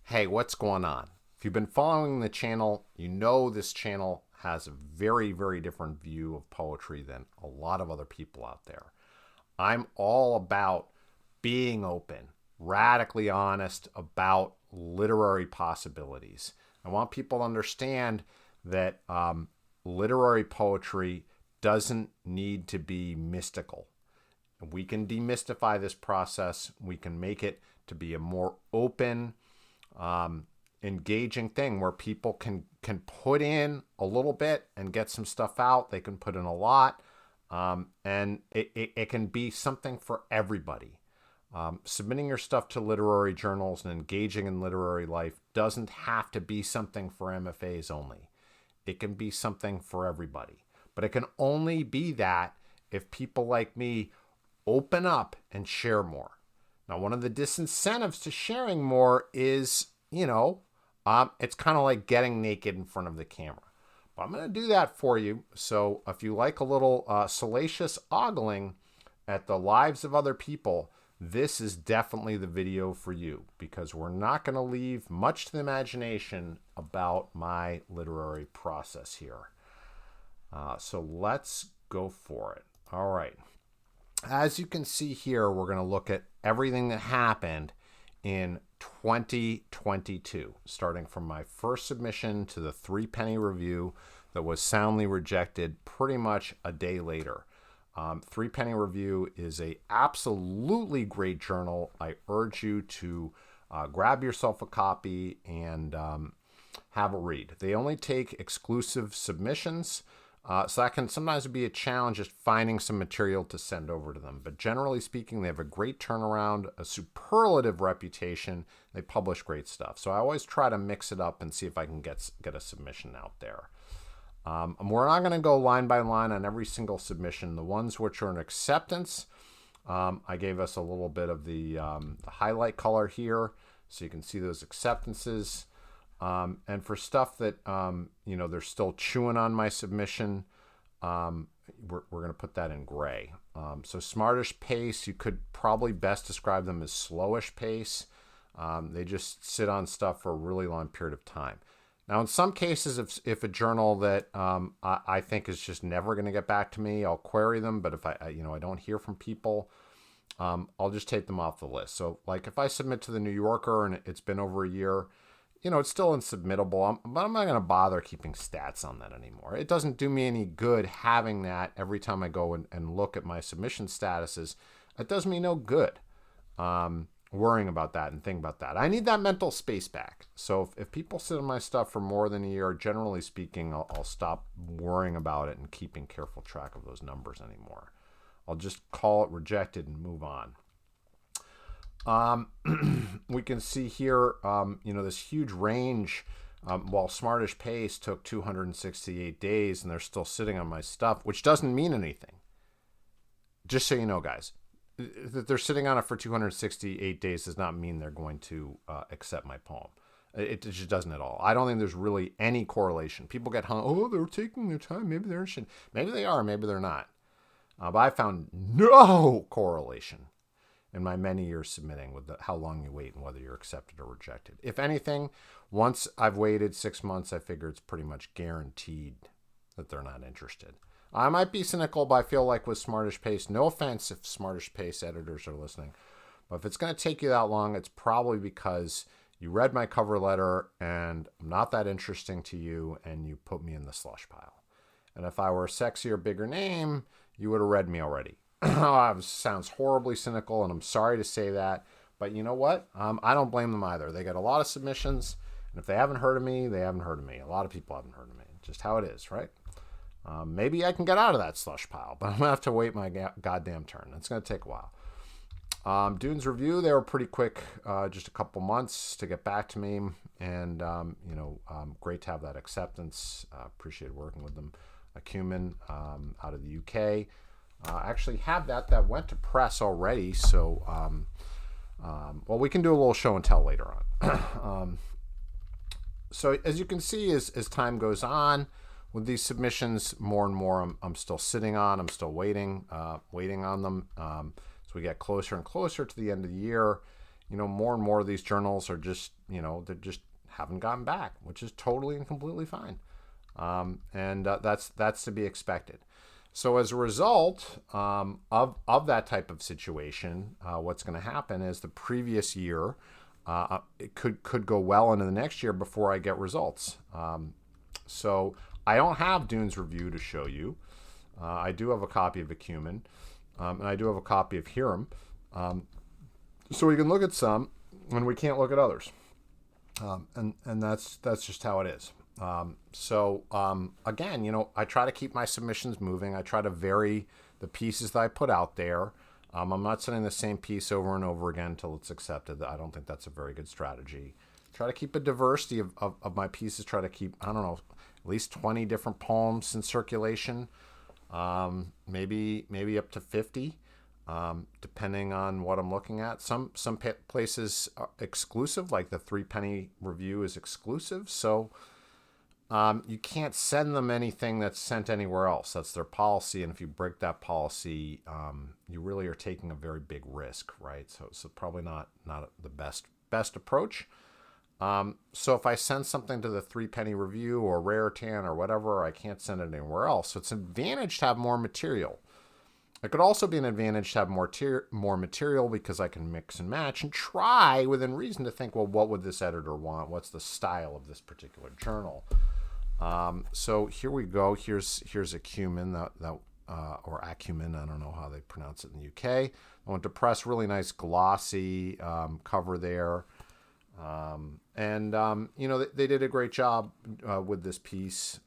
Hey, what's going on? If you've been following the channel, you know this channel has a very, very different view of poetry than a lot of other people out there. I'm all about being open, radically honest about literary possibilities. I want people to understand that literary poetry doesn't need to be mystical. We can demystify this process. We can make it to be a more open, engaging thing where people can put in a little bit and get some stuff out. They can put in a lot, and it can be something for everybody. Submitting your stuff to literary journals and engaging in literary life doesn't have to be something for MFAs only. It can be something for everybody. But it can only be that if people like me open up and share more. Now, one of the disincentives to sharing more is, it's kind of like getting naked in front of the camera. But I'm going to do that for you. So if you like a little salacious ogling at the lives of other people, this is definitely the video for you, because we're not going to leave much to the imagination about my literary process here. So let's go for it. All right. As you can see here, we're going to look at everything that happened in 2022, starting from my first submission to the 3-penny review that was soundly rejected pretty much a day later. 3-penny review is a absolutely great journal. I urge you to grab yourself a copy and have a read. They only take exclusive submissions. So that can sometimes be a challenge, just finding some material to send over to them. But generally speaking, they have a great turnaround, a superlative reputation. They publish great stuff. So I always try to mix it up and see if I can get a submission out there. We're not going to go line by line on every single submission. The ones which are an acceptance, I gave us a little bit of the highlight color here, so you can see those acceptances. And for stuff that, they're still chewing on my submission, we're going to put that in gray. So smartish pace, you could probably best describe them as slowish pace. They just sit on stuff for a really long period of time. Now, in some cases, if a journal that I think is just never going to get back to me, I'll query them. But if I don't hear from people, I'll just take them off the list. So like if I submit to the New Yorker and it's been over a year, it's still unsubmittable, but I'm not going to bother keeping stats on that anymore. It doesn't do me any good having that every time I go and look at my submission statuses. It does me no good worrying about that and thinking about that. I need that mental space back. So if people sit on my stuff for more than a year, generally speaking, I'll stop worrying about it and keeping careful track of those numbers anymore. I'll just call it rejected and move on. We can see here, this huge range, while Smartish Pace took 268 days and they're still sitting on my stuff, which doesn't mean anything. Just so you know, guys, that they're sitting on it for 268 days does not mean they're going to accept my poem. It just doesn't at all. I don't think there's really any correlation. People get hung, oh, they're taking their time. Maybe they're interested. Maybe they are, maybe they're not. But I found no correlation in my many years submitting with how long you wait and whether you're accepted or rejected. If anything, once I've waited 6 months, I figure it's pretty much guaranteed that they're not interested. I might be cynical, but I feel like with Smartish Pace, no offense if Smartish Pace editors are listening, but if it's going to take you that long, it's probably because you read my cover letter and I'm not that interesting to you and you put me in the slush pile. And if I were a sexier, bigger name, you would have read me already. Sounds horribly cynical, and I'm sorry to say that, but you know what? I don't blame them either. They got a lot of submissions, and if they haven't heard of me, they haven't heard of me. A lot of people haven't heard of me. Just how it is, right? Maybe I can get out of that slush pile, but I'm going to have to wait my goddamn turn. It's going to take a while. Dune's Review, they were pretty quick, just a couple months to get back to me, and, great to have that acceptance. Appreciate working with them. Acumen out of the UK. I actually have that went to press already, so we can do a little show and tell later on. So as you can see, as time goes on with these submissions, more and more I'm still sitting on, I'm still waiting on them. So we get closer and closer to the end of the year. more and more of these journals are just, they just haven't gotten back, which is totally and completely fine. And that's to be expected. So as a result of that type of situation, what's going to happen is the previous year, it could go well into the next year before I get results. So I don't have Dune's review to show you. I do have a copy of Acumen, and I do have a copy of Hiram. So we can look at some, and we can't look at others. And that's just how it is. Again, I try to keep my submissions moving. I try to vary the pieces that I put out there. I'm not sending the same piece over and over again until it's accepted. I don't think that's a very good strategy. Try to keep a diversity of my pieces. Try to keep, I don't know, at least 20 different poems in circulation. Maybe up to 50, depending on what I'm looking at. Some places are exclusive, like the 3 penny review is exclusive. So you can't send them anything that's sent anywhere else. That's their policy, and if you break that policy, you really are taking a very big risk, right? So probably not the best approach. So if I send something to the 3 penny review or Raritan or whatever, I can't send it anywhere else. So it's an advantage to have more material. It could also be an advantage to have more material because I can mix and match and try within reason to think, well, what would this editor want? What's the style of this particular journal? So here we go. Here's Acumen, or Acumen. I don't know how they pronounce it in the UK. I went to press, really nice glossy cover there. They did a great job with this piece.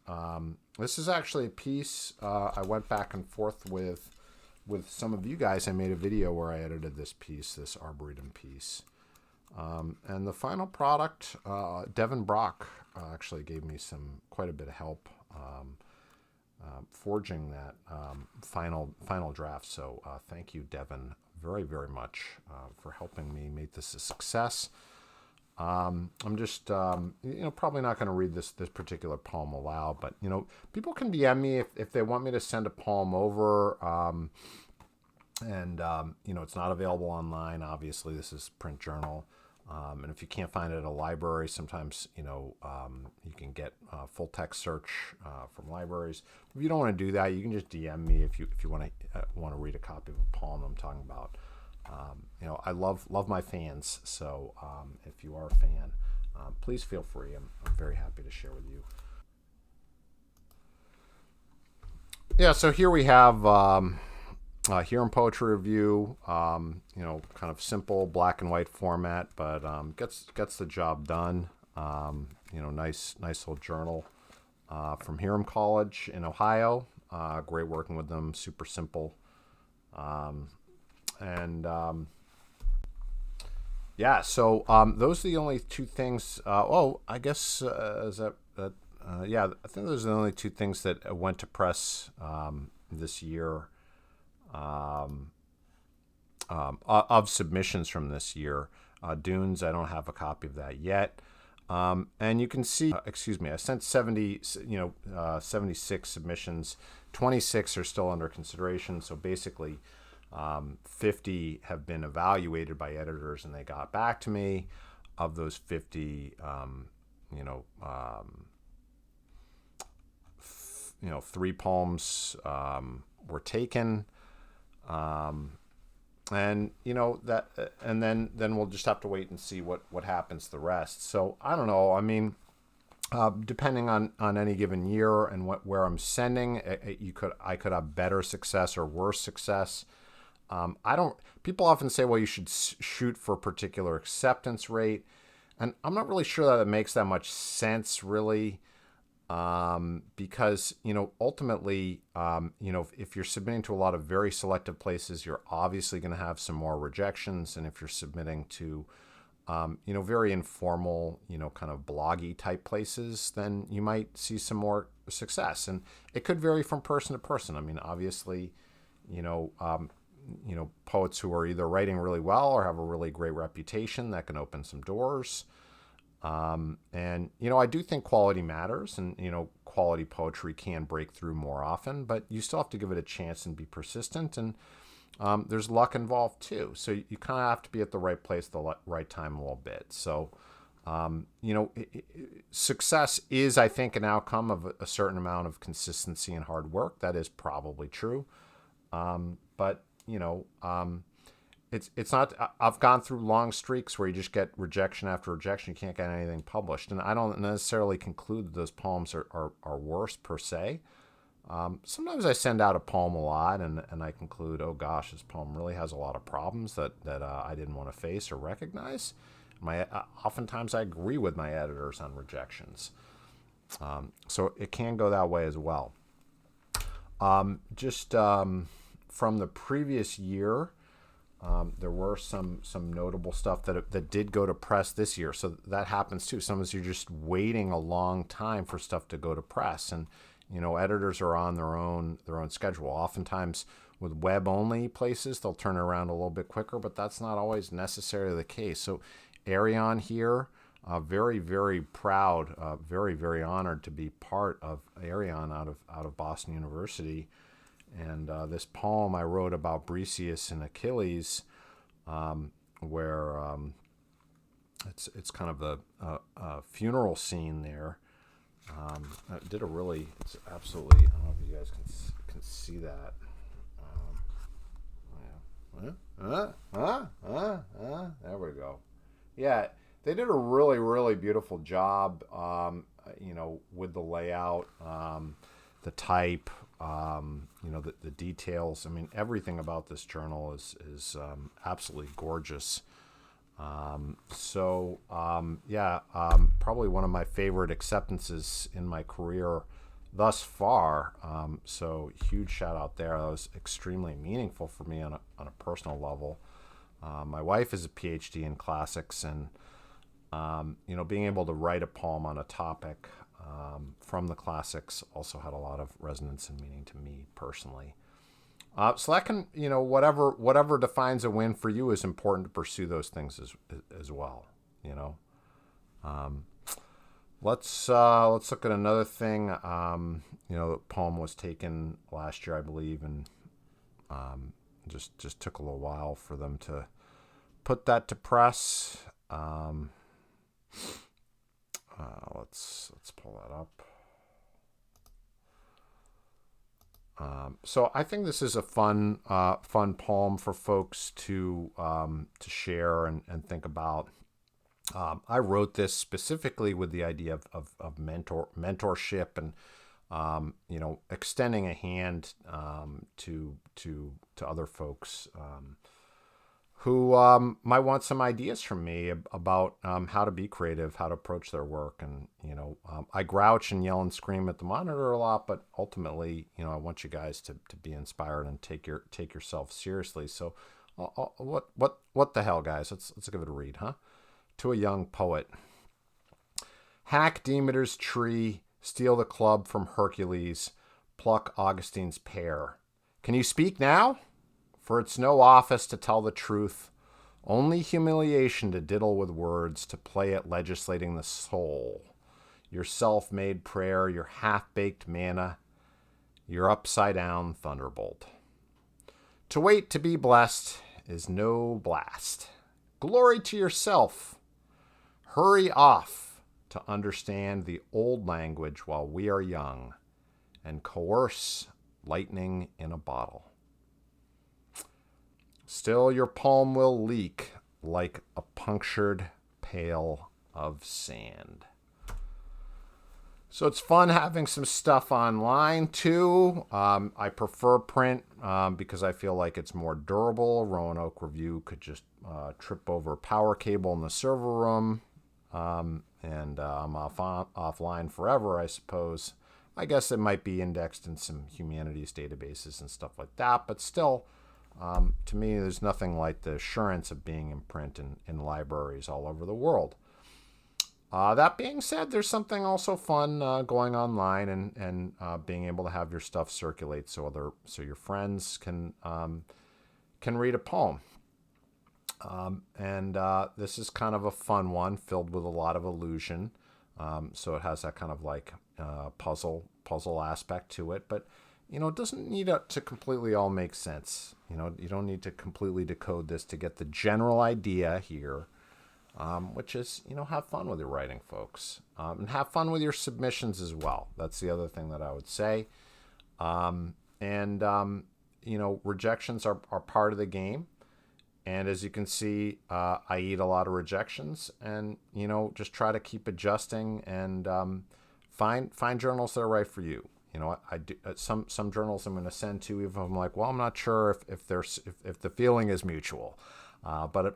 This is actually a piece I went back and forth with some of you guys. I made a video where I edited this piece, this Arboretum piece. And the final product, Devin Brock actually gave me quite a bit of help forging that final draft. So thank you, Devin, very, very much for helping me make this a success. I'm just, probably not going to read this particular poem aloud, but, people can DM me if they want me to send a poem over. It's not available online. Obviously, this is print journal. And if you can't find it at a library, sometimes, you can get full text search from libraries. If you don't want to do that, you can just DM me if you want to read a copy of a poem I'm talking about. I love my fans, so if you are a fan, please feel free. I'm very happy to share with you. Yeah, so here we have Hiram Poetry Review. Kind of simple black and white format, but gets the job done. Nice little journal from Hiram College in Ohio. Great working with them. Super simple. So those are the only two things. I guess I think those are the only two things that went to press this year of submissions from this year. Dunes, I don't have a copy of that yet. And you can see, I sent 76 submissions. 26 are still under consideration. So basically, 50 have been evaluated by editors and they got back to me. Of those 50, 3 poems were taken. And then we'll just have to wait and see what happens to the rest. So I don't know. I mean, depending on any given year and where I'm sending, I could have better success or worse success. People often say, well, you should shoot for a particular acceptance rate. And I'm not really sure that it makes that much sense, really. Because, ultimately, if you're submitting to a lot of very selective places, you're obviously going to have some more rejections. And if you're submitting to, very informal, kind of bloggy type places, then you might see some more success. And it could vary from person to person. I mean, obviously, poets who are either writing really well or have a really great reputation that can open some doors. I do think quality matters, and, quality poetry can break through more often, but you still have to give it a chance and be persistent. And there's luck involved too. So you kind of have to be at the right place at the right time a little bit. So, success is, I think, an outcome of a certain amount of consistency and hard work. That is probably true. But it's not. I've gone through long streaks where you just get rejection after rejection. You can't get anything published, and I don't necessarily conclude that those poems are worse per se. Sometimes I send out a poem a lot, and I conclude, oh gosh, this poem really has a lot of problems that I didn't want to face or recognize. Oftentimes I agree with my editors on rejections, so it can go that way as well. Just from the previous year, there were some notable stuff that did go to press this year. So that happens too. Sometimes you're just waiting a long time for stuff to go to press, and editors are on their own schedule. Oftentimes with web only places, they'll turn it around a little bit quicker, but that's not always necessarily the case. So Arion here, very, very proud, very, very honored to be part of Arion out of Boston University. And this poem I wrote about Briseis and Achilles, where it's kind of a funeral scene there. I did it's absolutely, I don't know if you guys can see that. There we go. Yeah, they did a really, really beautiful job, with the layout, the type, the details. I mean, everything about this journal is absolutely gorgeous. Probably one of my favorite acceptances in my career thus far. So huge shout out there. That was extremely meaningful for me on a personal level. My wife is a PhD in classics, and being able to write a poem on a topic from the classics also had a lot of resonance and meaning to me personally. So that can, whatever defines a win for you is important to pursue those things as well. Let's look at another thing. The poem was taken last year, I believe, and just took a little while for them to put that to press. Let's pull that up. So I think this is a fun poem for folks to share and think about. I wrote this specifically with the idea of mentorship and extending a hand to other folks who might want some ideas from me about how to be creative, how to approach their work. And, I grouch and yell and scream at the monitor a lot, but ultimately, I want you guys to be inspired and take yourself seriously. So what the hell, guys? Let's give it a read, huh? To a young poet. Hack Demeter's tree, steal the club from Hercules, pluck Augustine's pear. Can you speak now? For it's no office to tell the truth, only humiliation to diddle with words, to play at legislating the soul. Your self-made prayer, your half-baked manna, your upside-down thunderbolt. To wait to be blessed is no blast. Glory to yourself. Hurry off to understand the old language while we are young, and coerce lightning in a bottle. Still your poem will leak like a punctured pail of sand. So it's fun having some stuff online too. I prefer print because I feel like it's more durable. Roanoke Review could just trip over a power cable in the server room, and I'm offline forever, I suppose. I guess it might be indexed in some humanities databases and stuff like that, but still, to me, there's nothing like the assurance of being in print in libraries all over the world. That being said, there's something also fun going online and being able to have your stuff circulate so your friends can read a poem. This is kind of a fun one filled with a lot of illusion. So it has that kind of like puzzle aspect to it. But it doesn't need to completely all make sense. You don't need to completely decode this to get the general idea here, which is, have fun with your writing, folks, and have fun with your submissions as well. That's the other thing that I would say. And rejections are part of the game. And as you can see, I eat a lot of rejections, and just try to keep adjusting and find journals that are right for you. I do some journals I'm going to send to, even if I'm like, well, I'm not sure if the feeling is mutual, but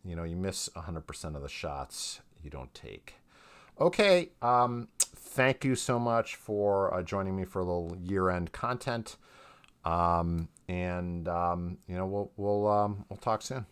you miss 100% of the shots you don't take. Okay, thank you so much for joining me for a little year-end content, and we'll talk soon.